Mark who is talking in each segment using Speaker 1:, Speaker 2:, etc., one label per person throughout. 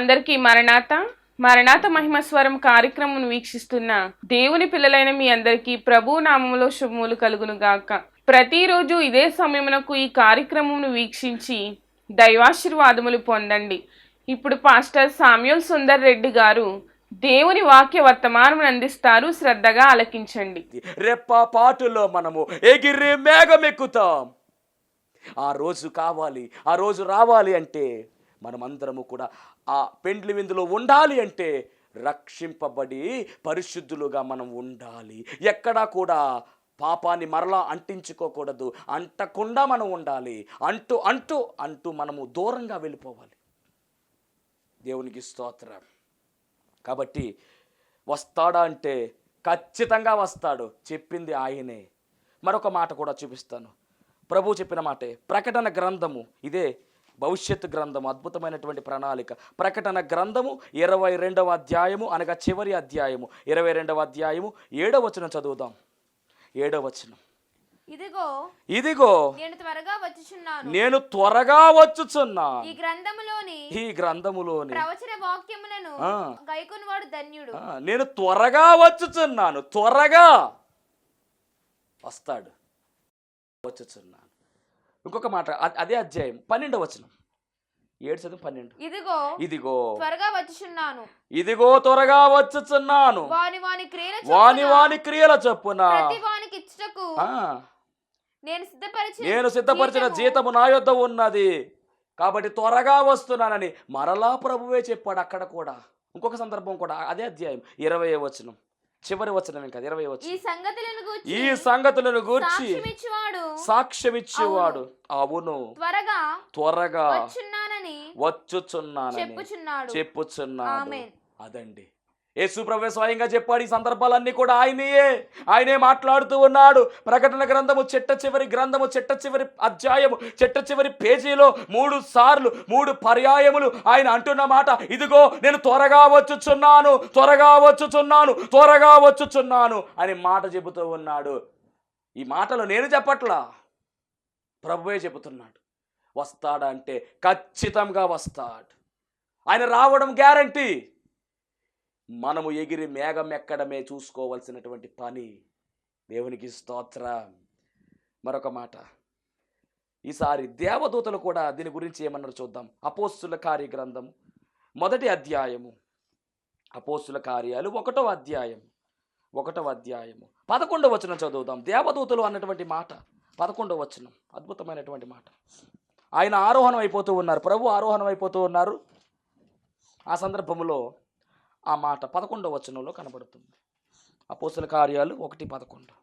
Speaker 1: అందరికీ మరణాత మరణాత మహిమస్వరం కార్యక్రమం వీక్షిస్తున్న దేవుని పిల్లలైన మీ అందరికీ ప్రభు నామములో శుభములు కలుగును గాక. ప్రతిరోజు ఇదే సమయమునకు ఈ కార్యక్రమమును వీక్షించి దైవాశీర్వాదములు పొందండి. ఇప్పుడు పాస్టర్ సామ్యూల్ సుందర్ రెడ్డి గారు దేవుని వాక్య వర్తమానం అందిస్తారు. శ్రద్ధగా ఆలకించండి.
Speaker 2: రెప్పపాటులో మనము ఎగిరి మేఘమెక్కుతాం. ఆ రోజు కావాలి, ఆ రోజు రావాలి అంటే మనమందరము కూడా ఆ పెండ్లి విందులో ఉండాలి అంటే రక్షింపబడి పరిశుద్ధులుగా మనం ఉండాలి. ఎక్కడా కూడా పాపాన్ని మరలా అంటించుకోకూడదు, అంటకుండా మనం ఉండాలి. అంటూ అంటూ అంటూ మనము దూరంగా వెళ్ళిపోవాలి. దేవునికి స్తోత్రం. కాబట్టి వస్తాడా అంటే ఖచ్చితంగా వస్తాడు. చెప్పింది ఆయనే. మరొక మాట కూడా చూపిస్తాను. ప్రభు చెప్పిన మాటే. ప్రకటన గ్రంథము, ఇదే భవిష్యత్తు గ్రంథము, అద్భుతమైనటువంటి ప్రణాళిక. ప్రకటన గ్రంథము 22వ అధ్యాయము, అనగా చివరి అధ్యాయము, 22వ అధ్యాయము 7వ వచనం చదువుదాం. 7వ వచనం. ఇదిగో నేను త్వరగా వచ్చుచున్నాను. ఈ గ్రంథములోని
Speaker 3: ప్రవచన వాక్యములను గైకొనువాడు ధన్యుడు.
Speaker 2: నేను త్వరగా వచ్చుచున్నాను. త్వరగా వస్తాడు, వచ్చుచున్నాను. ఇంకొక మాట, అదే అధ్యాయం 12వ వచనం. 7:12. ఇదిగో
Speaker 3: త్వరగా వచ్చుచున్నాను.
Speaker 2: ఇదిగో త్వరగా వచ్చుచున్నాను. వాని క్రియల చొప్పున
Speaker 3: ప్రతి వానికి ఇచ్చుటకు
Speaker 2: నేను సిద్ధపరిచిన జీతము నా యొద్ద ఉన్నది. కాబట్టి త్వరగా వస్తున్నానని మరలా ప్రభువే చెప్పాడు. అక్కడ కూడా ఇంకొక సందర్భం కూడా, అదే అధ్యాయం 20వ వచనం, చివరి వచనం. ఇంకా 20వ వచనం. ఈ సంగతులను గూర్చి సాక్ష్యమిచ్చేవాడు అవును త్వరగా వచ్చుచున్నానని చెప్పుచున్నాడు. అదండి యేసు ప్రభువే స్వయంగా చెప్పాడు. ఈ సందర్భాలన్నీ కూడా ఆయనే మాట్లాడుతూ ఉన్నాడు. ప్రకటన గ్రంథము చిట్ట చివరి గ్రంథము, చిట్ట చివరి అధ్యాయము, చిట్ట చివరి పేజీలో 3 సార్లు 3 పర్యాయములు ఆయన అంటున్న మాట, ఇదిగో నేను త్వరగా వచ్చుచున్నాను, త్వరగా వచ్చుచున్నాను, త్వరగా వచ్చుచున్నాను అని మాట చెబుతూ ఉన్నాడు. ఈ మాటలు నేను చెప్పట్లా, ప్రభువే చెబుతున్నాడు. వస్తాడా అంటే ఖచ్చితంగా వస్తాడు. ఆయన రావడం గ్యారంటీ. మనము ఎగిరి మేఘం ఎక్కడమే చూసుకోవాల్సినటువంటి పని. దేవునికి స్తోత్రం. మరొక మాట, ఈసారి దేవదూతలు కూడా దీని గురించి ఏమన్నారు చూద్దాం. అపోస్తుల కార్య గ్రంథము 1వ అధ్యాయము, అపోస్తుల కార్యాలు 1వ అధ్యాయము 11వ వచనం చదువుదాం. దేవదూతలు అన్నటువంటి మాట 11వ వచనం, అద్భుతమైనటువంటి మాట. ఆయన ఆరోహణం అయిపోతూ ఉన్నారు, ప్రభు ఆరోహణం అయిపోతూ ఉన్నారు. ఆ సందర్భంలో ఆ మాట 11వ వచనంలో కనబడుతుంది. అపోస్తుల కార్యాలు 1:11.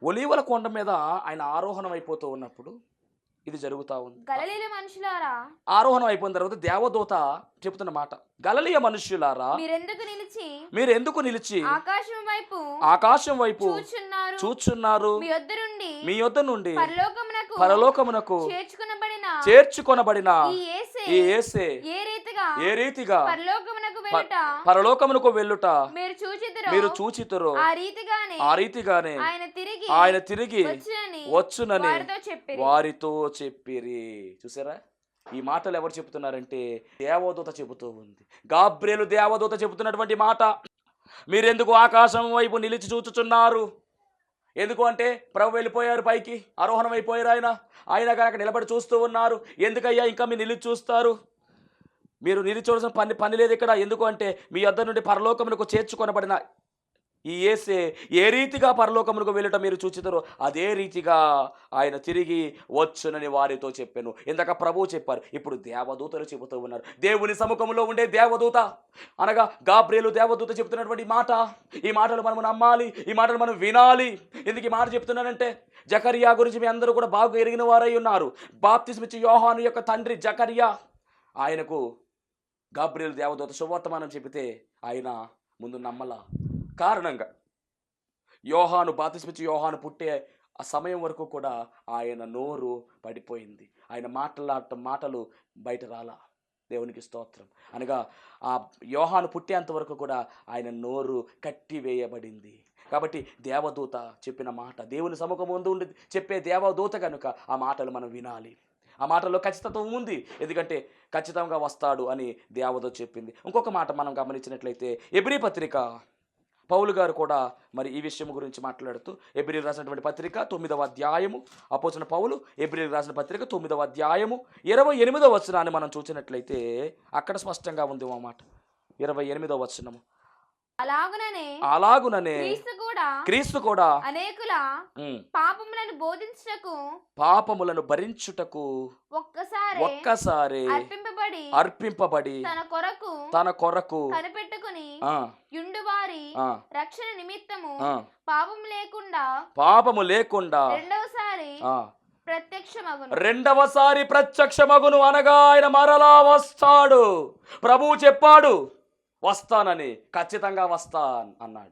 Speaker 2: ఒలీవల కొండ మీద ఆయన ఆరోహణం అయిపోతూ ఉన్నప్పుడు ఇది జరుగుతూ ఉంది.
Speaker 3: గలిలయ మనుషులారా,
Speaker 2: ఆరోహణం అయిపోయిన తర్వాత దేవదూత చెబుతున్న మాట, గలిలయ మనుషులారా మీరెందుకు నిలిచి ఆకాశం వైపు చూచున్నారు? మీ యొద్ద నుండి పరలోకమునకు చేర్చుకొనబడిన ఈ యేసే ఏ రీతిగా పరలోకమునకు వెళ్ళుట మీరు చూచితురో ఆ రీతిగానే ఆయన తిరిగి వచ్చునని వారితో చెప్పిరి. చూసారా, ఈ మాటలు ఎవరు చెబుతున్నారంటే దేవదూత చెబుతూ ఉంది. గాబ్రియేలు దేవదూత చెబుతున్నటువంటి మాట. మీరెందుకు ఆకాశం వైపు నిలిచి చూచుచున్నారు? ఎందుకు అంటే ప్రభు వెళ్ళిపోయారు, పైకి ఆరోహణం అయిపోయారు. ఆయన కనుక నిలబడి చూస్తూ ఉన్నారు. ఎందుకయ్యా ఇంకా మీరు నిలిచి చూస్తారు? మీరు నిలిచి చూడాల్సిన పని లేదు ఇక్కడ. ఎందుకు అంటే మీ యొద్ద నుండి పరలోకమునకు చేర్చుకొనబడిన ఈ యేసే ఏ రీతిగా పరలోకమునకు వెళ్ళటం మీరు చూచితారో అదే రీతిగా ఆయన తిరిగి వచ్చునని వారితో చెప్పాను. ఇందాక ప్రభువు చెప్పారు, ఇప్పుడు దేవదూతలు చెబుతూ ఉన్నారు. దేవుని సముఖంలో ఉండే దేవదూత అనగా గాబ్రియేలు దేవదూత చెబుతున్నటువంటి మాట. ఈ మాటలు మనం నమ్మాలి, ఈ మాటలు మనం వినాలి. ఎందుకు ఈ మాట చెప్తున్నానంటే, జకరియా గురించి మీ అందరూ కూడా బాగా ఎరిగిన వారై ఉన్నారు. బాప్తిస్మిచ్చి యోహాను యొక్క తండ్రి జకరియా, ఆయనకు గాబ్రియేలు దేవదూత శుభవర్తమానం చెబితే ఆయన ముందు నమ్మల కారణంగా బాప్తిస్మిచ్చి యోహాను పుట్టే ఆ సమయం వరకు కూడా ఆయన నోరు పడిపోయింది. ఆయన మాటలు బయట రాలా. దేవునికి స్తోత్రం. అనగా ఆ యోహాను పుట్టేంత వరకు కూడా ఆయన నోరు కట్టివేయబడింది. కాబట్టి దేవదూత చెప్పిన మాట, దేవుని సముఖం ముందు ఉండి చెప్పే దేవదూత కనుక ఆ మాటలు మనం వినాలి. ఆ మాటలో ఖచ్చితత్వం ఉంది, ఎందుకంటే ఖచ్చితంగా వస్తాడు అని దేవత చెప్పింది. ఇంకొక మాట మనం గమనించినట్లయితే హెబ్రీ పత్రిక పౌలు గారు కూడా మరి ఈ విషయం గురించి మాట్లాడుతూ హెబ్రీయులకు రాసినటువంటి పత్రిక 9వ అధ్యాయము, అపోస్తలుడైన పౌలు హెబ్రీయులకు రాసిన పత్రిక 9వ అధ్యాయము 28వ వచనాన్ని మనం చూసినట్లయితే అక్కడ స్పష్టంగా ఉంది ఆ మాట. 28వ వచనము, అలాగుననే క్రీస్తు కూడా పాపములను భరించుటకు ఒక్కసారి అర్పింపబడి తన కొరకు పాపము లేకుండా రెండవసారి ప్రత్యక్షమగును అనగా ఆయన మరలా వస్తాడు. ప్రభువు చెప్పాడు వస్తానని, ఖచ్చితంగా వస్తా అన్నాడు.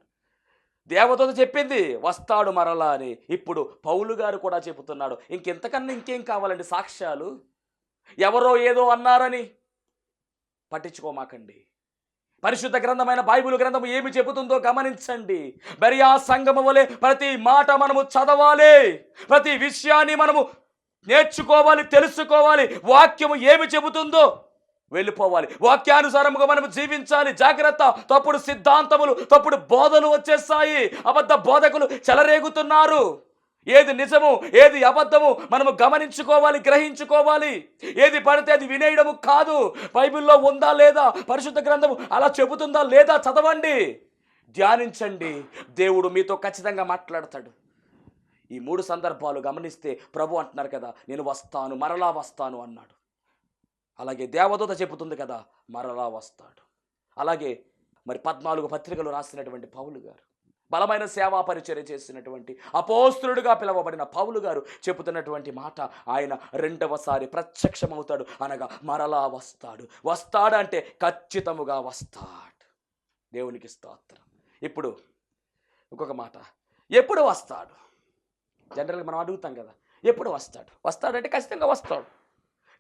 Speaker 2: దేవదూత చెప్పింది వస్తాడు మరలా అని. ఇప్పుడు పౌలు గారు కూడా చెబుతున్నాడు. ఇంకెంతకన్నా ఇంకేం కావాలండి సాక్ష్యాలు? ఎవరో ఏదో అన్నారని పట్టించుకోమాకండి. పరిశుద్ధ గ్రంథమైన బైబిల్ గ్రంథము ఏమి చెబుతుందో గమనించండి. బెరియా సంఘము వలె ప్రతి మాట మనము చదవాలి, ప్రతి విషయాన్ని మనము నేర్చుకోవాలి, తెలుసుకోవాలి. వాక్యము ఏమి చెబుతుందో వెళ్ళిపోవాలి, వాక్యానుసారముగా మనం జీవించాలి. జాగ్రత్త, తప్పుడు సిద్ధాంతములు, తప్పుడు బోధలు వచ్చేస్తాయి. అబద్ధ బోధకులు చెలరేగుతున్నారు. ఏది నిజము ఏది అబద్ధము మనము గమనించుకోవాలి, గ్రహించుకోవాలి. ఏది పడితే అది వినేయడము కాదు. బైబిల్లో ఉందా లేదా, పరిశుద్ధ గ్రంథము అలా చెబుతుందా లేదా చదవండి, ధ్యానించండి. దేవుడు మీతో ఖచ్చితంగా మాట్లాడతాడు. ఈ 3 సందర్భాలు గమనిస్తే ప్రభు అంటున్నారు కదా, నేను వస్తాను, మరలా వస్తాను అన్నాడు. అలాగే దేవదూత చెబుతుంది కదా, మరలా వస్తాడు. అలాగే మరి 14 పత్రికలు రాసినటువంటి పౌలు గారు, బలమైన సేవా పరిచర్య చేసినటువంటి అపోస్తలుడిగా పిలువబడిన పౌలు గారు చెబుతున్నటువంటి మాట, ఆయన రెండవసారి ప్రత్యక్షమవుతాడు అనగా మరలా వస్తాడు. వస్తాడంటే ఖచ్చితముగా వస్తాడు. దేవునికి స్తోత్రం. ఇప్పుడు ఇంకొక మాట, ఎప్పుడు వస్తాడు? జనరల్గా మనం అడుగుతాం కదా, ఎప్పుడు వస్తాడు? వస్తాడంటే ఖచ్చితంగా వస్తాడు.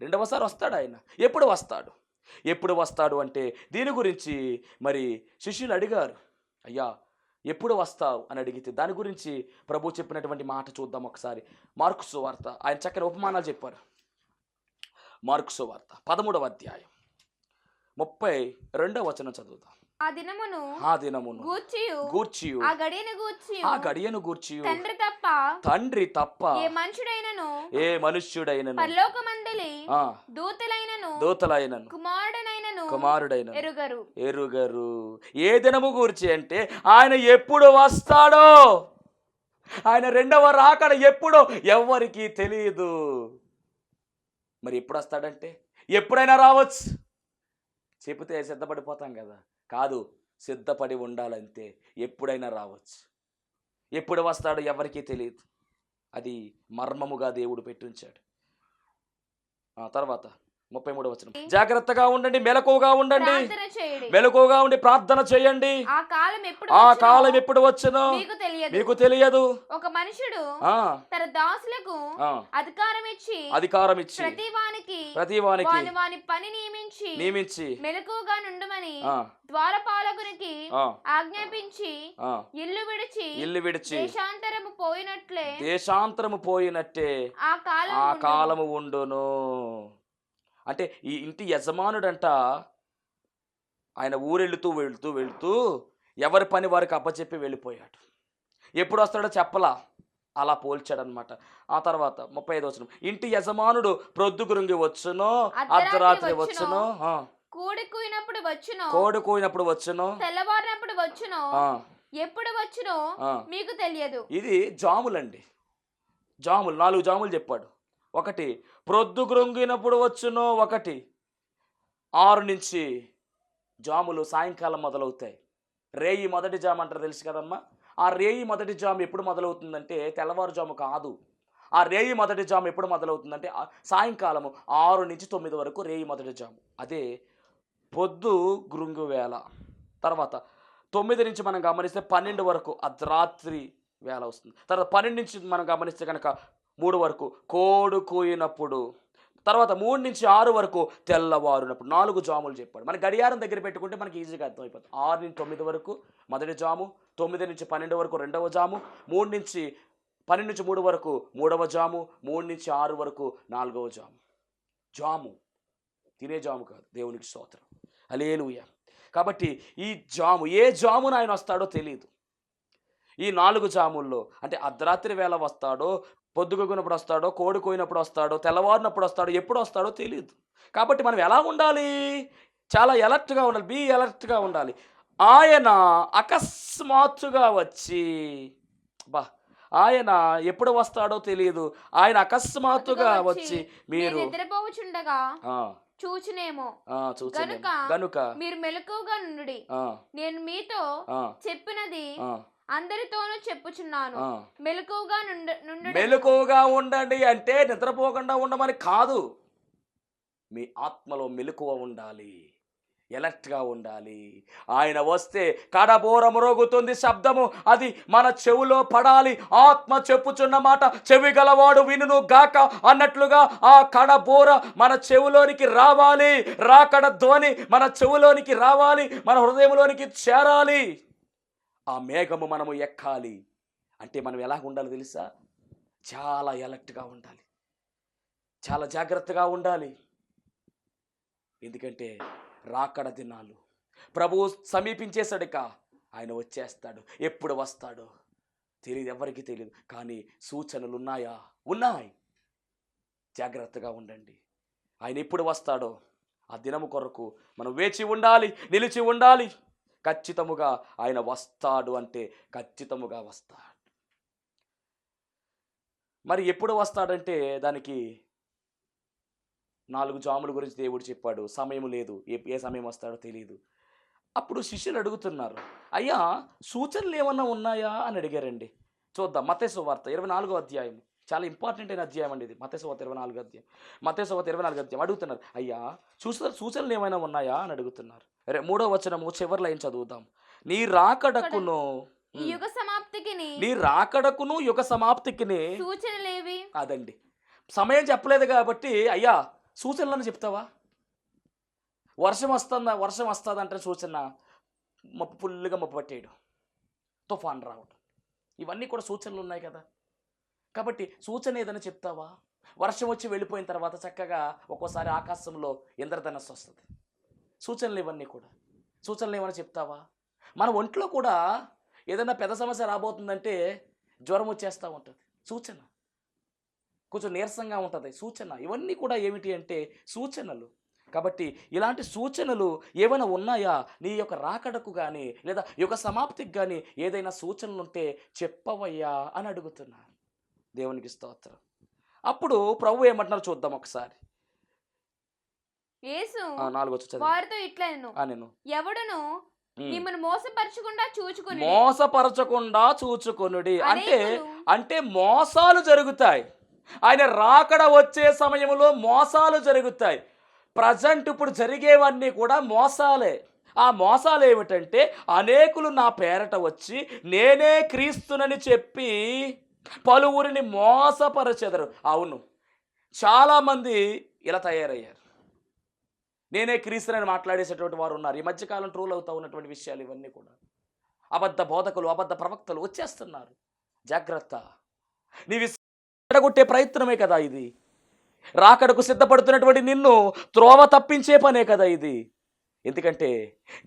Speaker 2: రెండవసారి వస్తాడు ఆయన. ఎప్పుడు వస్తాడు? ఎప్పుడు వస్తాడు అంటే దీని గురించి మరి శిష్యులు అడిగారు, అయ్యా ఎప్పుడు వస్తావు అని అడిగితే దాని గురించి ప్రభు చెప్పినటువంటి మాట చూద్దాం ఒకసారి. మార్కు సువార్త, ఆయన చక్కని ఉపమానాలు చెప్పారు. మార్కు సువార్త 13వ అధ్యాయం 32వ వచనం చదువుతాం.
Speaker 3: ఆ దినమును గూర్చియు ఆ గడియను గూర్చియు తండ్రి తప్ప ఏ మనుష్యుడైనను పరలోకమందలి దూతలైనను కుమారుడైనను ఎరుగరు. ఏ దినము గూర్చి అంటే ఆయన ఎప్పుడు వస్తాడో, ఆయన రెండవ రాకడ ఎప్పుడో ఎవ్వరికీ తెలియదు. మరి ఎప్పుడు వస్తాడంటే ఎప్పుడైనా రావచ్చు. చెబితే సిద్ధపడిపోతాం కదా, కాదు, సిద్ధపడి ఉండాలంతే. ఎప్పుడైనా రావచ్చు. ఎప్పుడు వస్తాడో ఎవరికీ తెలియదు. అది మర్మముగా దేవుడు పెట్టుంచాడు. తర్వాత 33వ వచనం, జాగ్రత్తగా ఉండండి, మెలకువగా ఉండండి, మెలకువగా ఉండి ప్రార్థన చేయండి. ఆ కాలం ఎప్పుడు వచ్చునో మీకు తెలియదు. ఒక మనుషుడు తన దాసులకు అధికారం ఇచ్చి ప్రతివానికి వాని పని నియమించి మెలకువగా నుండమని ద్వారపాలకునికి ఆజ్ఞాపించి ఇల్లు విడిచి దేశాంతరము పోయినట్టే ఆ కాలము ఉండును. అంటే ఈ ఇంటి యజమానుడంట ఆయన ఊరెళ్తూ వెళుతూ ఎవరి పని వారికి అప్పచెప్పి వెళ్ళిపోయాడు. ఎప్పుడు వస్తాడో చెప్పలా, అలా పోల్చాడనమాట. ఆ తర్వాత 35వ వచనం, ఇంటి యజమానుడు ప్రొద్దుగురుంగి వచ్చును, అర్ధరాత్రి వచ్చును, కోడుకూయినప్పుడు వచ్చును, తెల్లవారినప్పుడు వచ్చును, ఎప్పుడు వచ్చునో మీకు తెలియదు. ఇది జాములండి. జాములు 4 జాములు చెప్పాడు. ఒకటి ప్రొద్దుగురుంగినప్పుడు వచ్చును, ఒకటి 6 నుంచి జాములు సాయంకాలం మొదలవుతాయి. రేయి మొదటి జాము అంటారు, తెలుసు కదమ్మా. ఆ రేయి మొదటి జాము ఎప్పుడు మొదలవుతుందంటే తెల్లవారుజాము కాదు. ఆ రేయి మొదటి జాము ఎప్పుడు మొదలవుతుందంటే సాయంకాలము 6 నుంచి 9 వరకు రేయి మొదటి జాము. అదే పొద్దు గురుంగు వేళ. తర్వాత 9 నుంచి మనం గమనిస్తే 12 వరకు అర్ధరాత్రి వేళ వస్తుంది. తర్వాత 12 నుంచి మనం గమనిస్తే కనుక 3 వరకు కోడు కూయినప్పుడు. తర్వాత 3 నుంచి 6 వరకు తెల్లవారునప్పుడు. 4 జాములు చెప్పాడు. మన గడియారం దగ్గర పెట్టుకుంటే మనకి ఈజీగా అర్థమైపోతుంది. 6 నుంచి 9 వరకు మొదటి జాము, 9 నుంచి 12 వరకు రెండవ జాము, 3 నుంచి 12 నుంచి 3 వరకు మూడవ జాము, 3 నుంచి 6 వరకు నాలుగవ జాము.
Speaker 2: జాము, తినే జాము కాదు. దేవునికి స్తోత్రం, హల్లెలూయా. కాబట్టి ఈ జాము, ఏ జామున ఆయన వస్తాడో తెలియదు. ఈ 4 జాముల్లో అంటే అర్ధరాత్రి వేళ వస్తాడో, పొద్దుగుకున్నప్పుడు వస్తాడో, కోడి కోయినప్పుడు వస్తాడో, తెల్లవారినప్పుడు వస్తాడో, ఎప్పుడు వస్తాడో తెలియదు. కాబట్టి మనం ఎలా ఉండాలి? చాలా ఎలర్ట్గా ఉండాలి, బీ ఎలర్ట్గా ఉండాలి. ఆయన అకస్మాత్తుగా వచ్చి, ఆయన ఎప్పుడు వస్తాడో తెలియదు. ఆయన అకస్మాత్తుగా వచ్చి మీరు
Speaker 3: నిద్రపోవచుండగా చూచునేమో
Speaker 2: గనుక
Speaker 3: మీరు మెలకువగా నుండుడి. నేను మీతో చెప్పినది అందరితోనూ చెప్పుచున్నాను,
Speaker 2: మెలకువగా ఉండండి. అంటే నిద్రపోకుండా ఉండమని కాదు, మీ ఆత్మలో మెలకువ ఉండాలి, ఎలర్ట్గా ఉండాలి. ఆయన వస్తే కడబోర మ్రోగుతుంది శబ్దము, అది మన చెవులో పడాలి. ఆత్మ చెప్పుచున్న మాట చెవి గలవాడు వినును గాక అన్నట్లుగా ఆ కడబోర మన చెవులోనికి రావాలి. రాకడ ధ్వని మన చెవులోనికి రావాలి, మన హృదయంలోనికి చేరాలి. ఆ మేఘము మనము ఎక్కాలి. అంటే మనం ఎలా ఉండాలి తెలుసా? చాలా ఎలర్ట్గా ఉండాలి, చాలా జాగ్రత్తగా ఉండాలి. ఎందుకంటే రాకడ దినాలు, ప్రభువు సమీపించేశాడుక, ఆయన వచ్చేస్తాడు. ఎప్పుడు వస్తాడో తెలియదు, ఎవరికి తెలియదు. కానీ సూచనలు ఉన్నాయా? ఉన్నాయి. జాగ్రత్తగా ఉండండి. ఆయన ఎప్పుడు వస్తాడో ఆ దినము కొరకు మనం వేచి ఉండాలి, నిలిచి ఉండాలి. ఖచ్చితముగా ఆయన వస్తాడు అంటే ఖచ్చితముగా వస్తాడు. మరి ఎప్పుడు వస్తాడంటే దానికి 4 జాముల గురించి దేవుడు చెప్పాడు. సమయం లేదు, ఏ సమయం వస్తాడో తెలియదు. అప్పుడు శిష్యులు అడుగుతున్నారు, అయ్యా సూచనలు ఏమన్నా ఉన్నాయా అని అడిగారండి. చూద్దాం. మత్తయి సువార్త 24వ అధ్యాయం, చాలా ఇంపార్టెంట్ అయిన అధ్యాయం అండి ఇది. మత్తయి సువార్త 24వ అధ్యాయం, మత్తయి సువార్త 24వ అధ్యాయం. అడుగుతున్నారు, అయ్యా సూచనలు ఏమైనా ఉన్నాయా అని అడుగుతున్నారు. 3వ వచనము చివరి లైన్ చదువుదాం. నీ రాకడకును యుగ సమాప్తికిని
Speaker 3: సూచనలేవి.
Speaker 2: అదండి, సమయం చెప్పలేదు కాబట్టి అయ్యా సూచనలను చెప్తావా? వర్షం వస్తుందంటే సూచన ఫుల్గా మబ్బు పట్టేయడం, తుఫాన్ రావడం, ఇవన్నీ కూడా సూచనలు ఉన్నాయి కదా. కాబట్టి సూచన ఏదైనా చెప్తావా? వర్షం వచ్చి వెళ్ళిపోయిన తర్వాత చక్కగా ఒక్కోసారి ఆకాశంలో ఇంద్రధనస్సు వస్తుంది. సూచనలు ఇవన్నీ కూడా. సూచనలు ఏమైనా చెప్తావా? మన ఒంట్లో కూడా ఏదైనా పెద్ద సమస్య రాబోతుందంటే జ్వరం వచ్చేస్తూ ఉంటుంది, సూచన. కొంచెం నీరసంగా ఉంటుంది, సూచన. ఇవన్నీ కూడా ఏమిటి అంటే సూచనలు. కాబట్టి ఇలాంటి సూచనలు ఏమైనా ఉన్నాయా? నీ యొక్క రాకడకు కానీ లేదా యుగ సమాప్తికి కానీ ఏదైనా సూచనలు ఉంటే చెప్పవయ్యా అని అడుగుతున్నారు. దేవునికి స్తోత్రం. అప్పుడు ప్రభు ఏమంటున్నారు చూద్దాం ఒకసారి.
Speaker 3: యేసు
Speaker 2: 4వ వచనం
Speaker 3: వారితో ఇట్లనెను,
Speaker 2: నేను
Speaker 3: ఎవడును మిమ్మల్ని మోసపరచకుండా
Speaker 2: చూచుకొనుడి. అంటే మోసాలు జరుగుతాయి. ఆయన రాకడ వచ్చే సమయంలో మోసాలు జరుగుతాయి. ప్రజెంట్ ఇప్పుడు జరిగేవన్నీ కూడా మోసాలే. ఆ మోసాలు ఏమిటంటే అనేకులు నా పేరట వచ్చి నేనే క్రీస్తునని చెప్పి పలువురిని మోసపరచెదరు. అవును, చాలామంది ఇలా తయారయ్యారు. నేనే క్రీస్తునని మాట్లాడేసేటువంటి వారు ఉన్నారు. ఈ మధ్యకాలం ట్రోల్ అవుతూ ఉన్నటువంటి విషయాలు ఇవన్నీ కూడా. అబద్ధ బోధకులు, అబద్ధ ప్రవక్తలు వచ్చేస్తున్నారు. జాగ్రత్త. నీవి ఎడగొట్టే ప్రయత్నమే కదా ఇది. రాకడకు సిద్ధపడుతున్నటువంటి నిన్ను త్రోవ తప్పించే పనే కదా ఇది. ఎందుకంటే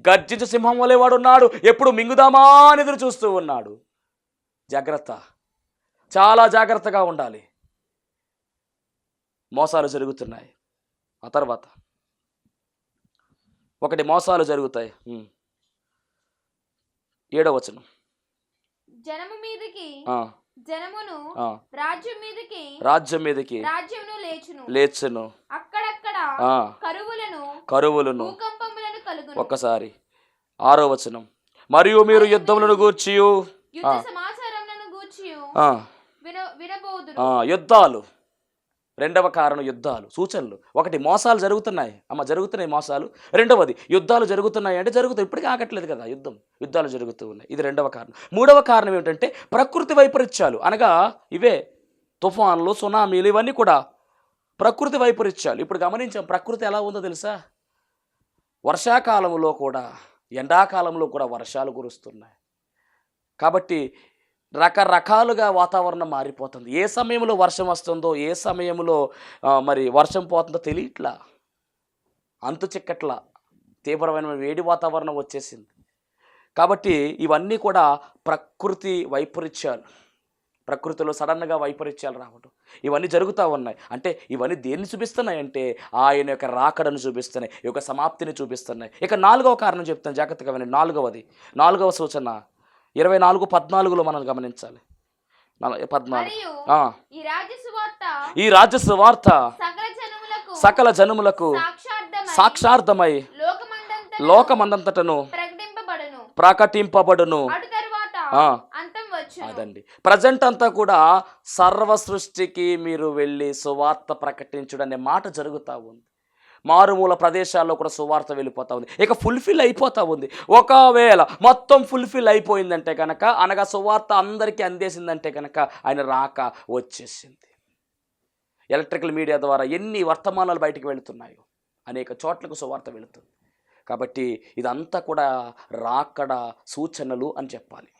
Speaker 2: గర్జించు సింహం వలె వాడున్నాడు, ఎప్పుడు మింగుదామా అని ఎదురు చూస్తూ ఉన్నాడు. జాగ్రత్త, చాలా జాగ్రత్తగా ఉండాలి. మోసాలు జరుగుతున్నాయి. ఆ తర్వాత ఒకటి మోసాలు జరుగుతాయి. 7వ వచనం,
Speaker 3: జనము మీదకి జనమును
Speaker 2: రాజ్యం మీదకి లేచును
Speaker 3: అక్కడక్కడ
Speaker 2: కరువులను
Speaker 3: భూకంపములను కలుగును.
Speaker 2: ఒక్కసారి 6వ వచనం, మరియు మీరు యుద్ధములను గూర్చియు
Speaker 3: యుద్ధ సమాచారములను గూర్చియు వినబోదురు.
Speaker 2: యుద్ధాలు. 2వ కారణం యుద్ధాలు, సూచనలు. ఒకటి మోసాలు జరుగుతున్నాయి, జరుగుతున్నాయి మోసాలు. 2వది యుద్ధాలు జరుగుతున్నాయి, అంటే జరుగుతాయి, ఇప్పటికీ ఆగట్లేదు కదా యుద్ధాలు జరుగుతూ ఉన్నాయి. ఇది 2వ కారణం. 3వ కారణం ఏమిటంటే ప్రకృతి వైపరీత్యాలు, అనగా ఇవే తుఫాన్లు, సునామీలు, ఇవన్నీ కూడా ప్రకృతి వైపరీత్యాలు. ఇప్పుడు గమనించాం ప్రకృతి ఎలా ఉందో తెలుసా? వర్షాకాలంలో కూడా ఎండాకాలంలో కూడా వర్షాలు కురుస్తున్నాయి. కాబట్టి రకరకాలుగా వాతావరణం మారిపోతుంది. ఏ సమయంలో వర్షం వస్తుందో, ఏ సమయంలో మరి వర్షం పోతుందో తెలియట్లా, అంతు చిక్కట్లా, తీవ్రమైన వేడి వాతావరణం వచ్చేసింది. కాబట్టి ఇవన్నీ కూడా ప్రకృతి వైపరీత్యాలు, ప్రకృతిలో సడన్గా వైపరీత్యాలు రావడం, ఇవన్నీ జరుగుతూ ఉన్నాయి. అంటే ఇవన్నీ దేన్ని చూపిస్తున్నాయి అంటే ఆయన యొక్క రాకడను చూపిస్తున్నాయి, ఈ యొక్క సమాప్తిని చూపిస్తున్నాయి. ఇక 4వ కారణం చెప్తాను, జాగ్రత్తగా వినండి. 4వ సూచన 24:14 మనం గమనించాలి. 14 ఈ రాజ్య సువార్త సకల జనములకు సాక్షార్థమై లోకమందంతటను ప్రకటింపబడును. అదండి, ప్రజెంట్ అంతా కూడా సర్వ సృష్టికి మీరు వెళ్ళి సువార్త ప్రకటించుడు అనే మాట జరుగుతూ ఉంది. మారుమూల ప్రదేశాల్లో కూడా సువార్త వెళ్ళిపోతూ ఉంది. ఇక ఫుల్ఫిల్ అయిపోతూ ఉంది. ఒకవేళ మొత్తం ఫుల్ఫిల్ అయిపోయిందంటే కనుక, అనగా సువార్త అందరికీ అందేసిందంటే కనుక ఆయన రాక వచ్చేసింది. ఎలక్ట్రికల్ మీడియా ద్వారా ఎన్ని వర్తమానాలు బయటికి వెళుతున్నాయో, అనేక చోట్లకు సువార్త వెళుతుంది. కాబట్టి ఇదంతా కూడా రాకడ సూచనలు అని చెప్పాలి.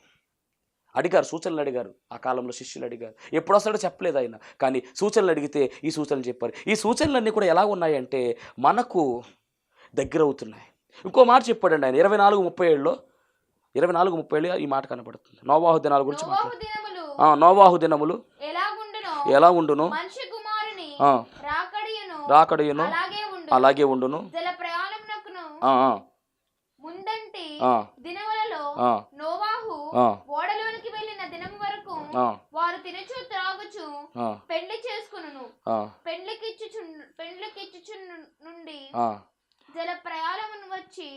Speaker 2: సూచనలు అడిగారు ఆ కాలంలో శిష్యులు అడిగారు. ఎప్పుడు వస్తాడో చెప్పలేదు ఆయన, కానీ సూచనలు అడిగితే ఈ సూచనలు చెప్పారు. ఈ సూచనలన్నీ కూడా ఎలా ఉన్నాయంటే మనకు దగ్గర అవుతున్నాయి. ఇంకో మాట చెప్పాడండి ఆయన 24:37లో. 24:37 ఈ మాట కనబడుతుంది. నోవాహు దినాల గురించి మాట్లాడు. నోవాహు దినములు ఎలా ఉండును, రాకడయును అలాగే ఉండును.
Speaker 3: ముందంటి దినములలో నోవాహు ఓడలోనికి వెళ్ళిన దినము వరకు వారు తినచు త్రాగుచు పెండ్లి చేసుకును. పెండ్లికిచ్చుచు నుండి జల ప్రయాణమును వచ్చి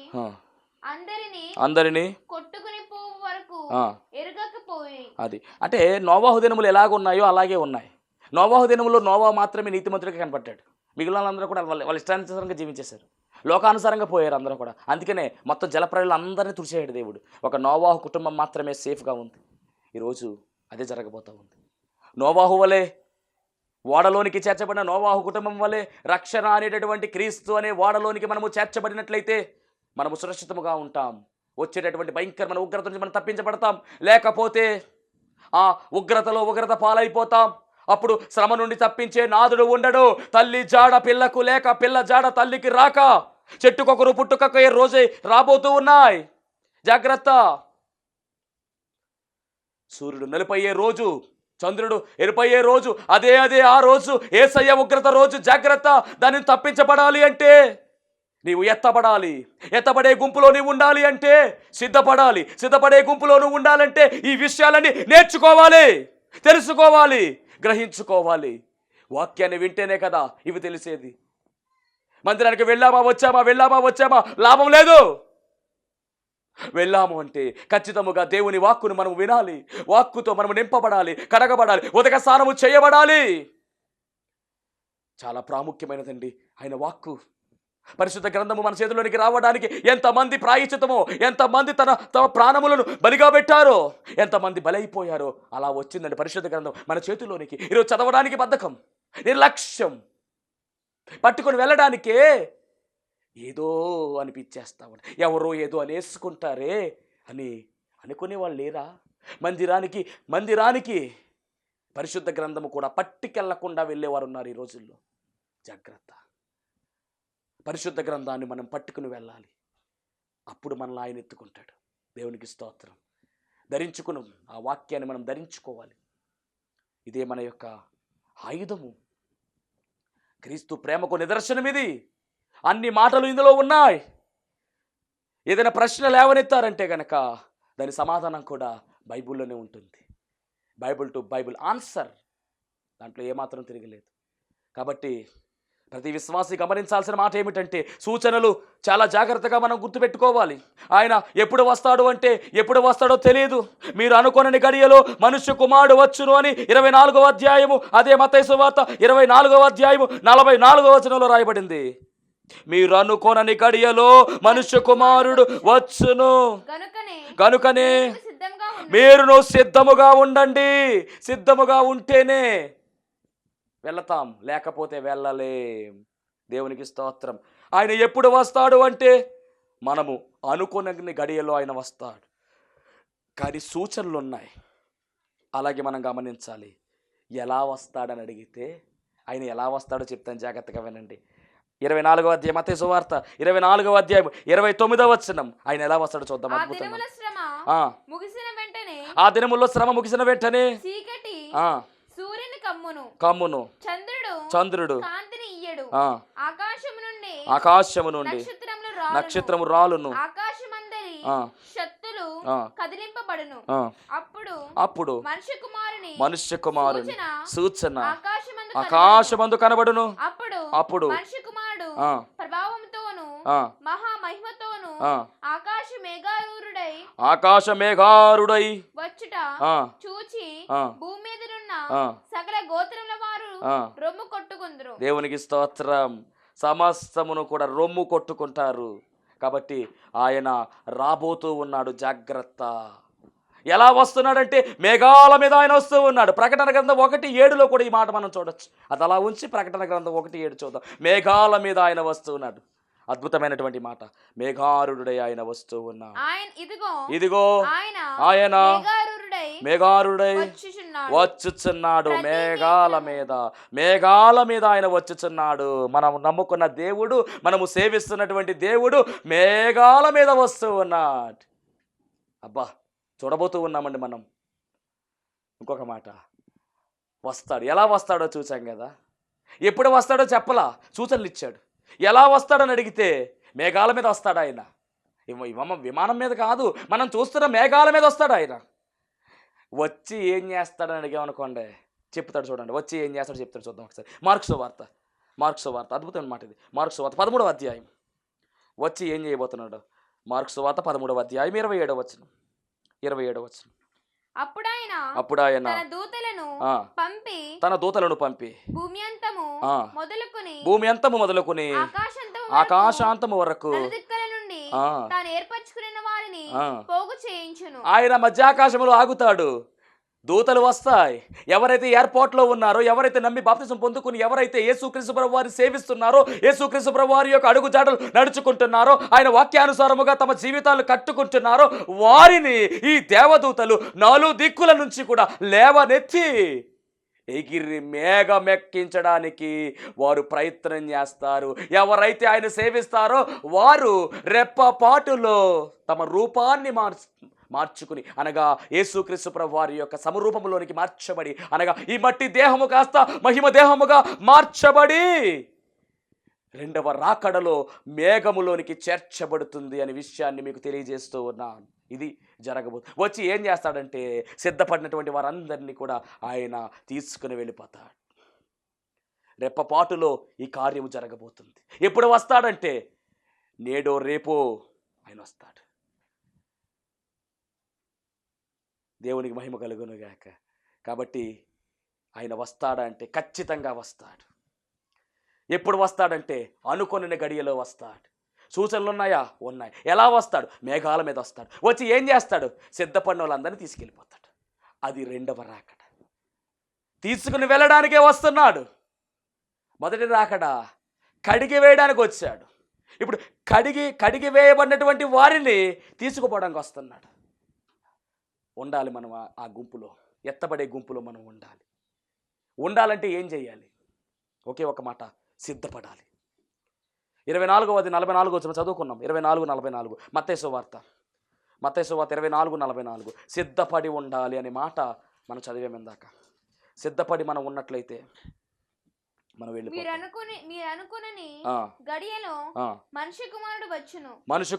Speaker 3: అందరిని కొట్టుకుని పోవు వరకు ఎరగకపోయి.
Speaker 2: అది అంటే నోవాహు దినములు ఎలాగున్నాయో అలాగే ఉన్నాయి. నోవాహు దినములో నోవా మాత్రమే నీతిమంతుడిగా కనపడ్డాడు. మిగిలిన వాళ్ళందరూ కూడా వాళ్ళ ఇష్టానుసారంగా జీవించేశారు, లోకానుసారంగా పోయారు అందరూ కూడా. అందుకనే మొత్తం జలప్రళయాలు అందరినీ తుడిచేయడు దేవుడు. ఒక నోవాహు కుటుంబం మాత్రమే సేఫ్గా ఉంది. ఈరోజు అదే జరగబోతూ ఉంది. నోవాహు వలె ఓడలోనికి చేర్చబడిన నోవాహు కుటుంబం వలె రక్షణ అనేటటువంటి క్రీస్తు అనే ఓడలోనికి మనము చేర్చబడినట్లయితే మనము సురక్షితముగా ఉంటాం. వచ్చేటటువంటి భయంకరమైన ఉగ్రత నుంచి మనం తప్పించబడతాం. లేకపోతే ఆ ఉగ్రత పాలైపోతాం. అప్పుడు శ్రమ నుండి తప్పించే నాదుడు ఉండడు. తల్లి జాడ పిల్లకు లేక, పిల్ల జాడ తల్లికి రాక, చెట్టుకొకరు పుట్టుకొక రోజే రాబోతూ ఉన్నాయి. జాగ్రత్త. సూర్యుడు నలిపయ్యే రోజు, చంద్రుడు ఎరిపయ్యే రోజు, అదే ఆ రోజు యేసయ్య ఉగ్రత రోజు. జాగ్రత్త. దానిని తప్పించబడాలి అంటే నీవు ఎత్తబడాలి. ఎత్తబడే గుంపులో నీవు ఉండాలి అంటే సిద్ధపడాలి. సిద్ధపడే గుంపులో నువ్వు ఉండాలంటే ఈ విషయాలన్నీ నేర్చుకోవాలి, తెలుసుకోవాలి, గ్రహించుకోవాలి. వాక్యాన్ని వింటేనే కదా ఇవి తెలిసేది. మందిరానికి వెళ్ళామా వచ్చామా లాభం లేదు. వెళ్ళాము అంటే ఖచ్చితముగా దేవుని వాక్కును మనం వినాలి. వాక్కుతో మనం నింపబడాలి, కడగబడాలి, ఉదక స్నానము చేయబడాలి. చాలా ప్రాముఖ్యమైనదండి ఆయన వాక్కు. పరిశుద్ధ గ్రంథము మన చేతిలోనికి రావడానికి ఎంతమంది ప్రాయశ్చితమో, ఎంతమంది తమ ప్రాణములను బలిగా పెట్టారో, ఎంతమంది బలైపోయారో అలా వచ్చిందండి పరిశుద్ధ గ్రంథం మన చేతిలోనికి. ఈరోజు చదవడానికి బద్ధకం, నిర్లక్ష్యం, పట్టుకొని వెళ్ళడానికే ఏదో అనిపించేస్తాం. ఎవరో ఏదో అనేసుకుంటారే అని అనుకునే వాళ్ళు లేరా? మందిరానికి పరిశుద్ధ గ్రంథము కూడా పట్టుకెళ్లకుండా వెళ్ళేవారు ఉన్నారు ఈ రోజుల్లో. జాగ్రత్త. పరిశుద్ధ గ్రంథాన్ని మనం పట్టుకుని వెళ్ళాలి. అప్పుడు మనల్ని ఆయన ఎత్తుకుంటాడు. దేవునికి స్తోత్రం. ధరించుకుని ఆ వాక్యాన్ని మనం ధరించుకోవాలి. ఇదే మన యొక్క ఆయుధము. క్రీస్తు ప్రేమకు నిదర్శనం ఇది. అన్ని మాటలు ఇందులో ఉన్నాయి. ఏదైనా ప్రశ్న లేవనెత్తారంటే కనుక దాని సమాధానం కూడా బైబిల్లోనే ఉంటుంది. బైబిల్ టు బైబిల్ ఆన్సర్, దాంట్లో ఏమాత్రం తిరగలేదు. కాబట్టి ప్రతి విశ్వాసి గమనించాల్సిన మాట ఏమిటంటే సూచనలు చాలా జాగ్రత్తగా మనం గుర్తుపెట్టుకోవాలి. ఆయన ఎప్పుడు వస్తాడో తెలియదు. మీరు అనుకోనని గడియలో మనుష్య కుమారుడు వచ్చును అని 24వ అధ్యాయము అదే మత్తయి సువార్త 24వ అధ్యాయము 44వ వచనంలో రాయబడింది. మీరు అనుకోనని గడియలో మనుష్య కుమారుడు వచ్చును గనుకనే మీరును సిద్ధముగా ఉండండి. సిద్ధముగా ఉంటేనే వెళతాం, లేకపోతే వెళ్ళలేం. దేవునికి స్తోత్రం. ఆయన ఎప్పుడు వస్తాడు అంటే మనము అనుకున్న గడియలో ఆయన వస్తాడు. కానీ సూచనలు ఉన్నాయి. అలాగే మనం గమనించాలి. ఎలా వస్తాడని అడిగితే ఆయన ఎలా వస్తాడో చెప్తాను, జాగ్రత్తగా వినండి. 24వ అధ్యాయం మత్తయి సువార్త 24వ అధ్యాయం 29వ వచనం. ఆయన ఎలా వస్తాడో చూద్దాం.
Speaker 3: ఆ దినముల శ్రమ
Speaker 2: ముగిసిన వెంటనే
Speaker 3: చీకటి సూర్యుని కమ్మును,
Speaker 2: చంద్రుడు
Speaker 3: కాంతిని ఇయ్యడు,
Speaker 2: ఆకాశము నుండి నక్షత్రము రాలును,
Speaker 3: ఆకాశమందరి శక్తులు కదిలింపబడును. అప్పుడు
Speaker 2: మనుష్య కుమారుని సూచన ఆకాశమందు కనబడును. అప్పుడు
Speaker 3: మనుష్య కుమారుడు ప్రభావంతోను మహా మహిమతోను ఆకాశ మేఘారుడై వచ్చుట చూచి భూమి మీద నున్న సకల గోత్రముల వారు రొమ్ము కొట్టుకుందరు.
Speaker 2: దేవునికి స్తోత్రం. సమస్తమును కూడా రొమ్ము కొట్టుకుంటారు. కాబట్టి ఆయన రాబోతూ ఉన్నాడు. జాగ్రత్త. ఎలా వస్తున్నాడంటే మేఘాల మీద ఆయన వస్తూ ఉన్నాడు. ప్రకటన గ్రంథం 1:7 కూడా ఈ మాట మనం చూడొచ్చు. అది అలా ఉంచి ప్రకటన గ్రంథం 1:7 చూద్దాం. మేఘాల మీద ఆయన వస్తూ ఉన్నాడు. అద్భుతమైనటువంటి మాట. మేఘారుడై ఆయన వస్తూ ఉన్నాడు. ఇదిగో ఆయన మేఘారుడై వచ్చుచున్నాడు. మేఘాల మీద ఆయన వచ్చుచున్నాడు. మనం నమ్ముకున్న దేవుడు, మనము సేవిస్తున్నటువంటి దేవుడు మేఘాల మీద వస్తూ ఉన్నాడు. అబ్బా, చూడబోతూ ఉన్నామండి మనం. ఇంకొక మాట, వస్తాడు. ఎలా వస్తాడో చూసాం కదా. ఎప్పుడు వస్తాడో చెప్పలా, సూచనలు ఇచ్చాడు. ఎలా వస్తాడని అడిగితే మేఘాల మీద వస్తాడు ఆయన. విమానం మీద కాదు, మనం చూస్తున్న మేఘాల మీద వస్తాడు ఆయన. వచ్చి ఏం చేస్తాడని అడిగామనుకోండి, చెప్తాడు. చూడండి, వచ్చి ఏం చేస్తాడో చెప్తాడు. చూద్దాం ఒకసారి. మార్క్స్ వార్త అద్భుతమైన మాట ఇది. మార్క్స్ వార్త 13వ అధ్యాయం. వచ్చి ఏం చేయబోతున్నాడు? మార్క్స్ వార్త 13వ అధ్యాయం 27వ వచనం. అప్పుడు ఆయన తన దూతలను పంపి భూమి అంతము మొదలుకొని ఆకాశాంతము వరకు ఆయన మధ్యాకాశములో ఆగుతాడు. దూతలు వస్తాయి. ఎవరైతే ఎయిర్పోర్ట్లో ఉన్నారో, ఎవరైతే నమ్మి బాప్తిసం పొందుకుని, ఎవరైతే యేసుక్రీస్తు ప్రభువు వారిని సేవిస్తున్నారో, యేసుక్రీస్తు ప్రభువు వారి యొక్క అడుగు జాడలు నడుచుకుంటున్నారో, ఆయన వాక్యానుసారముగా తమ జీవితాలు కట్టుకుంటున్నారో, వారిని ఈ దేవదూతలు 4 దిక్కుల నుంచి కూడా లేవనెత్తి ఎగిరి మేఘమెక్కించడానికి వారు ప్రయత్నం చేస్తారు. ఎవరైతే ఆయన సేవిస్తారో వారు రెప్పపాటులో తమ రూపాన్ని మార్చుకుని, అనగా యేసుక్రీస్తు ప్రభువు వారి యొక్క సమరూపంలోనికి మార్చబడి, అనగా ఈ మట్టి దేహము కాస్త మహిమ దేహముగా మార్చబడి రెండవ రాకడలో మేఘములోనికి చేర్చబడుతుంది అనే విషయాన్ని మీకు తెలియజేస్తూ ఉన్నాను. ఇది జరగబోతుంది. వచ్చి ఏం చేస్తాడంటే సిద్ధపడినటువంటి వారందరినీ కూడా ఆయన తీసుకుని వెళ్ళిపోతాడు. రెప్పపాటులో ఈ కార్యము జరగబోతుంది. ఎప్పుడు వస్తాడంటే నేడో రేపో ఆయన వస్తాడు. దేవునికి మహిమ కలుగునుగాక. కాబట్టి ఆయన వస్తాడంటే ఖచ్చితంగా వస్తాడు. ఎప్పుడు వస్తాడంటే అనుకొనిన గడియలో వస్తాడు. సూచనలు ఉన్నాయా? ఉన్నాయి. ఎలా వస్తాడు? మేఘాల మీద వస్తాడు. వచ్చి ఏం చేస్తాడు? సిద్ధపడిన వాళ్ళందరినీ తీసుకెళ్ళిపోతాడు. అది రెండవ రాకడ. తీసుకుని వెళ్ళడానికే వస్తున్నాడు. మొదటి రాకడ కడిగి వేయడానికి వచ్చాడు. ఇప్పుడు కడిగి వేయబడినటువంటి వారిని తీసుకుపోవడానికి వస్తున్నాడు. ఉండాలి మనం ఆ గుంపులో, ఎత్తబడే గుంపులో మనం ఉండాలంటే ఏం చేయాలి? ఒకే ఒక మాట, సిద్ధపడాలి. 24:44 వచ్చిన చదువుకున్నాం. 24:44 మత్తయి సువార్త 24:44 సిద్ధపడి ఉండాలి అనే మాట మనం చదివాం ఇందాక. సిద్ధపడి మనం ఉన్నట్లయితే మనం
Speaker 3: మనిషి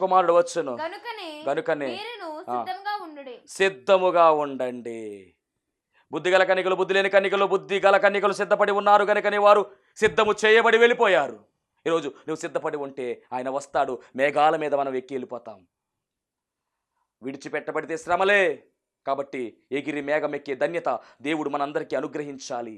Speaker 2: కుమారుడు వచ్చును గనుకనే సిద్ధముగా ఉండండి. బుద్ధిగల కన్యకలు, బుద్ధి లేని కన్యకలు, బుద్ధి గల కన్యకలు సిద్ధపడి ఉన్నారు కనుకనే వారు సిద్ధము చేయబడి వెళ్ళిపోయారు. ఈరోజు నువ్వు సిద్ధపడి ఉంటే ఆయన వస్తాడు. మేఘాల మీద మనం ఎక్కి వెళ్ళిపోతాం. విడిచిపెట్టబడితే శ్రమలే. కాబట్టి ఎగిరి మేఘం ఎక్కే ధన్యత దేవుడు మనందరికీ అనుగ్రహించాలి.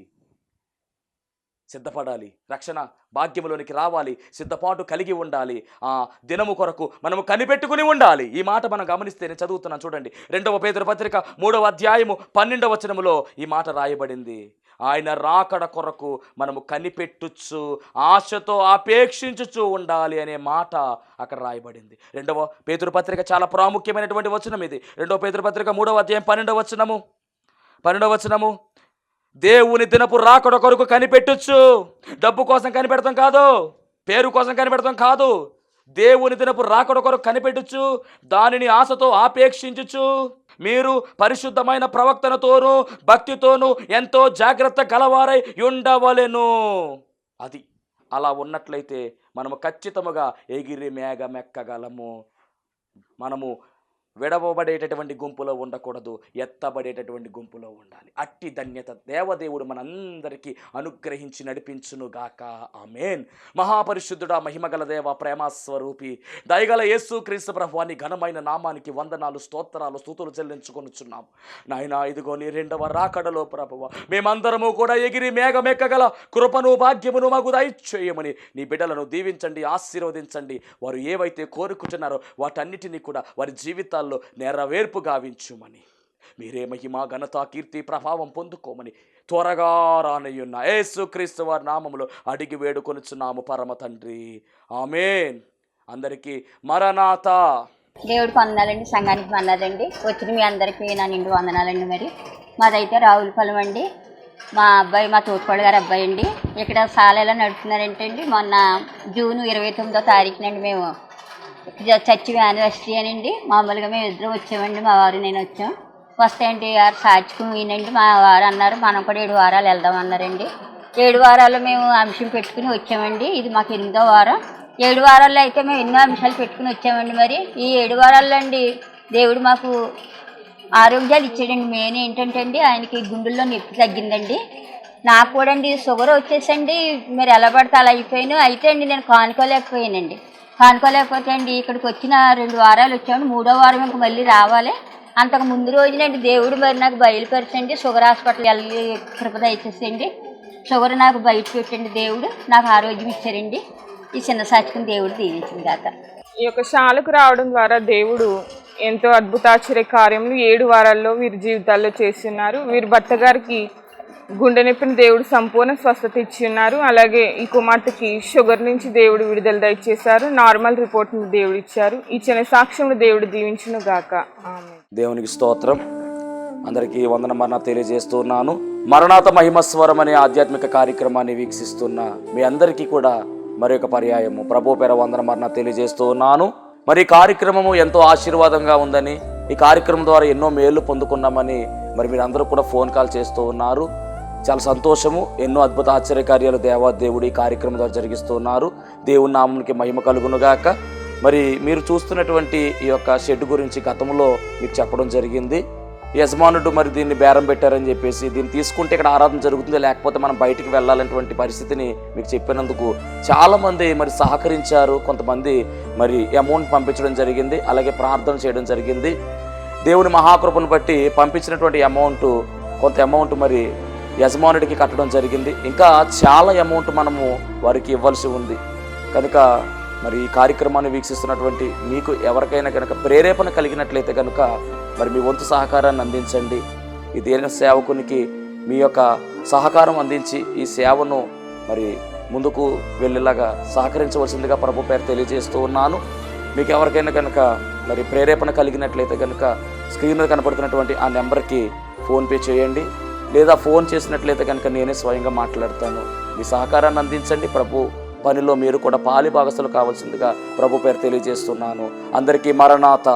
Speaker 2: సిద్ధపడాలి. రక్షణ భాగ్యములోనికి రావాలి. సిద్ధపాటు కలిగి ఉండాలి. ఆ దినము కొరకు మనము కనిపెట్టుకుని ఉండాలి. ఈ మాట మనం గమనిస్తే, నేను చదువుతున్నాను చూడండి. 2వ పేతురు పత్రిక 3వ అధ్యాయము 12వ వచనములో ఈ మాట రాయబడింది. ఆయన రాకడ కొరకు మనము కనిపెట్టుచు ఆశతో అపేక్షించుచు ఉండాలి అనే మాట అక్కడ రాయబడింది. 2వ పేతురు పత్రిక చాలా ప్రాముఖ్యమైనటువంటి వచనం ఇది. 2వ పేతురు పత్రిక 3వ అధ్యాయం 12వ వచనము. 12వ వచనము, దేవుని దినపు రాకడ కొరకు కనిపెట్టొచ్చు. డబ్బు కోసం కనిపెడతాం కాదు, పేరు కోసం కనిపెడతాం కాదు. దేవుని దినపు రాకడ కొరకు కనిపెట్టొచ్చు, దానిని ఆశతో ఆపేక్షించుచు మీరు పరిశుద్ధమైన ప్రవక్తనతోనూ భక్తితోనూ ఎంతో జాగ్రత్త గలవారై ఉండవలెను. అది అలా ఉన్నట్లయితే మనము ఖచ్చితంగా ఎగిరి మేఘమెక్కగలము. మనము విడవబడేటటువంటి గుంపులో ఉండకూడదు, ఎత్తబడేటటువంటి గుంపులో ఉండాలి. అట్టి ధన్యత దేవదేవుడు మనందరికీ అనుగ్రహించి నడిపించునుగాక. ఆమేన్. మహాపరిశుద్ధుడా, మహిమగల దేవ, ప్రేమస్వరూపి, దయగల యేసు క్రీస్తు ప్రభువాని ఘనమైన నామానికి వందనాలు, స్తోత్రాలు, స్తుతులు చెల్లించుకొనుచున్నాం. నాయనా, ఇదిగో నీ 2వ రాకడలో ప్రభువా మేమందరము కూడా ఎగిరి మేఘమెక్కగల కృపను భాగ్యమును మాకు దయచేయమని నీ బిడ్డలను దీవించండి, ఆశీర్వదించండి. వారు ఏవైతే కోరుకుంటున్నారో వాటన్నిటినీ కూడా వారి జీవితాల్లో నెరవేర్పు గావించుమని, మీరే మహిమ, ఘనత, కీర్తి, ప్రభావం పొందుకోమని త్వరగా రానయ్యున్న యేసుక్రీస్తు వారి నామములో అడిగి వేడుకొనుచున్నాము పరమ తండ్రి. ఆమేన్. అందరికీ మరణాత.
Speaker 4: దేవుడికి వందనాలండి, సంఘానికి వందనాలండి. వచ్చిన మీ అందరికీ నా నిండు వందనాలండి. మరి మాదైతే రావులపాలెం అండి. మా అబ్బాయి, మా తోటికోళ్ళ గారు అబ్బాయి అండి. ఇక్కడ సాల ఎలా నడుపుతున్నారంటే అండి, మొన్న జూన్ 29వ తారీఖునండి మేము చర్చి యానివర్సరీ అనండి. మామూలుగా మేము ఇద్దరం వచ్చామండి, మా వారు నేను వచ్చాం. వస్తాయండి గారు సాచుకునండి. మా వారు అన్నారు మనం కూడా 7 వారాలు వెళ్దాం అన్నారండి. 7 వారాలు మేము అంశం పెట్టుకుని వచ్చామండి. ఇది మాకు 8వ వారం. 7 వారాల్లో అయితే మేము ఎన్నో అంశాలు పెట్టుకుని వచ్చామండి. మరి ఈ 7 వారాల్లో అండి దేవుడు మాకు ఆరోగ్యాలు ఇచ్చాడండి. మెయిన్ ఏంటంటే అండి, ఆయనకి గుండెల్లో నొప్పి తగ్గిందండి. నాకు కూడా అండి షుగర్ వచ్చేసండి, మరి ఎలా పడితే అలా అయిపోయాను. అయితే అండి నేను కానుకోలేకపోతే అండి ఇక్కడికి వచ్చిన 2 వారాలు వచ్చామండి. 3వ వారం ఇంక మళ్ళీ రావాలి. అంతకు ముందు రోజునండి దేవుడు మరి నాకు బయలుపరచండి, షుగర్ హాస్పిటల్ వెళ్ళి కృపద ఇచ్చేసండి. షుగర్ నాకు బయట పెట్టండి, దేవుడు నాకు ఆరోగ్యం ఇచ్చారండి. ఈ చిన్న సాక్షిని దేవుడు దీవించింది కాక.
Speaker 1: ఈ యొక్క శాలకు రావడం ద్వారా దేవుడు ఎంతో అద్భుతాశ్చర్య కార్యములు 7 వారాల్లో వీరి జీవితాల్లో చేస్తున్నారు. వీరి భర్త గారికి గుండె నొప్పిని దేవుడు సంపూర్ణ స్వస్థత ఇచ్చి ఉన్నారు. అలాగే ఈ కుమార్తెకి షుగర్ నుంచి దేవుడు విడుదల దయచేశారు. నార్మల్ రిపోర్ట్ని దేవుడు ఇచ్చారు. ఇచ్చిన సాక్ష్యములు దేవుడు దీవించును గాక. ఆమేన్.
Speaker 2: దేవునికి స్తోత్రం. అందరికీ వందనమన్న తెలియజేస్తున్నాను. మరణాత మహిమస్వరం అనే ఆధ్యాత్మిక కార్యక్రమాన్ని వీక్షిస్తున్న మీ అందరికీ కూడా మరి ఒక పర్యాయము ప్రభు పేర వందనమన్న తెలియజేస్తూ ఉన్నాను. మరి ఈ కార్యక్రమము ఎంతో ఆశీర్వాదంగా ఉందని, ఈ కార్యక్రమం ద్వారా ఎన్నో మేళ్లు పొందుకున్నామని మరి మీరు అందరూ కూడా ఫోన్ కాల్ చేస్తూ ఉన్నారు. చాలా సంతోషము. ఎన్నో అద్భుత ఆశ్చర్యకార్యాలు దేవాదేవుడు ఈ కార్యక్రమం ద్వారా జరిగిస్తూ ఉన్నారు. దేవుని నామానికి మహిమ కలుగునుగాక. మరి మీరు చూస్తున్నటువంటి ఈ యొక్క షెడ్ గురించి గతంలో మీకు చెప్పడం జరిగింది. యజమానుడు మరి దీన్ని బేరం పెట్టారని చెప్పేసి, దీన్ని తీసుకుంటే ఇక్కడ ఆరాధన జరుగుతుంది, లేకపోతే మనం బయటికి వెళ్ళాలనేటువంటి పరిస్థితిని మీకు చెప్పినందుకు చాలామంది మరి సహకరించారు. కొంతమంది మరి అమౌంట్ పంపించడం జరిగింది, అలాగే ప్రార్థన చేయడం జరిగింది. దేవుని మహాకృపను బట్టి పంపించినటువంటి కొంత అమౌంట్ మరి యజమానుడికి కట్టడం జరిగింది. ఇంకా చాలా అమౌంట్ మనము వారికి ఇవ్వాల్సి ఉంది. కనుక మరి ఈ కార్యక్రమాన్ని వీక్షిస్తున్నటువంటి మీకు ఎవరికైనా కనుక ప్రేరేపణ కలిగినట్లయితే కనుక మరి మీ వంతు సహకారాన్ని అందించండి. ఈ దేని సేవకునికి మీ యొక్క సహకారం అందించి ఈ సేవను మరి ముందుకు వెళ్ళేలాగా సహకరించవలసిందిగా ప్రభు పేరు తెలియజేస్తూ ఉన్నాను. మీకు ఎవరికైనా కనుక మరి ప్రేరేపణ కలిగినట్లయితే కనుక స్క్రీన్ మీద కనపడుతున్నటువంటి ఆ నెంబర్కి ఫోన్పే చేయండి, లేదా ఫోన్ చేసినట్లయితే కనుక నేనే స్వయంగా మాట్లాడతాను. మీ సహకారాన్ని అందించండి. ప్రభు పనిలో మీరు కూడా పాలి భాగస్తులు కావాల్సిందిగా ప్రభు పేరు తెలియజేస్తున్నాను. అందరికీ మరణాత.